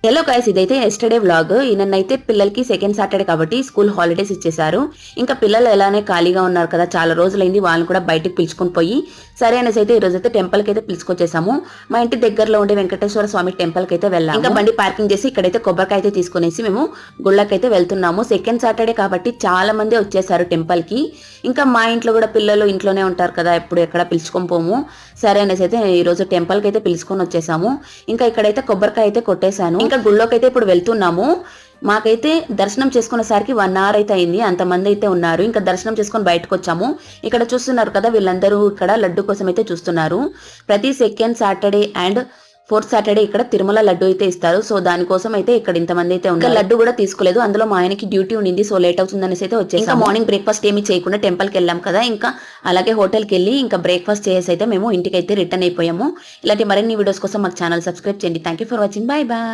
Hello guys, ఇదైతే yesterday vlog. ఈయనైతే పిల్లలకి సెకండ్ సాటర్డే కాబట్టి స్కూల్ హాలిడేస్ ఇచ్చేసారు. ఇంకా పిల్లలు ఎలానే ఖాళీగా ఉన్నారు కదా, చాలా రోజులైంది, వాళ్ళని కూడా బయటకు పిలుచుకొని పోయి సరే అనేసి అయితే ఈ రోజు అయితే టెంపుల్ కి అయితే పిలుచుకొచ్చేసాము. మా ఇంటి దగ్గరలో ఉండే వెంకటేశ్వర స్వామి టెంపుల్ కి అయితే వెళ్ళాము. ఇంకా బండి పార్కింగ్ చేసి ఇక్కడైతే కొబ్బరికాయ అయితే తీసుకునేసి మేము గుళ్ళకైతే వెళ్తున్నాము. సెకండ్ సాటర్డే కాబట్టి చాలా మంది వచ్చేసారు టెంపుల్ కి. ఇంకా మా ఇంట్లో కూడా పిల్లలు ఇంట్లోనే ఉంటారు కదా, ఎప్పుడు ఎక్కడ పిలుచుకొని పోము. సరే అనేసి అయితే ఈ రోజు టెంపుల్ కి అయితే పిలుచుకొని వచ్చేసాము. ఇంకా ఇక్కడైతే కొబ్బరికాయ అయితే కొట్టేశాను. ఇంకా గుళ్ళోకి అయితే ఇప్పుడు వెళ్తున్నాము. మాకైతే దర్శనం చేసుకునేసరికి 1 hour అయితే అయింది. అంతమంది అయితే ఉన్నారు. ఇంకా దర్శనం చేసుకొని బయటకు వచ్చాము. ఇక్కడ చూస్తున్నారు కదా, వీళ్ళందరూ ఇక్కడ లడ్డు కోసం అయితే చూస్తున్నారు. ప్రతి second Saturday and fourth Saturday ఇక్కడ తిరుమల లడ్డు అయితే ఇస్తారు. సో దానికోసం అయితే ఇక్కడ ఇంతమంది అయితే ఉన్నారు. లడ్డు కూడా తీసుకోలేదు, అందులో మా ఆయనకి డ్యూటీ ఉండింది, సో లేట్ అవుతుంది అనేసి అయితే వచ్చేసి ఇంకా మార్నింగ్ బ్రేక్ఫాస్ట్ ఏమి చేయకుండా టెంపుల్ కి వెళ్ళాం కదా, ఇంకా అలాగే హోటల్ కి వెళ్ళి ఇంకా బ్రేక్ఫాస్ట్ చేసి అయితే మేము ఇంటికి అయితే రిటర్న్ అయిపోయాము. ఇలాంటి మరిన్ని వీడియోస్ కోసం మాకు ఛానల్ సబ్స్క్రైబ్ చేయండి. Thank you for watching. By by.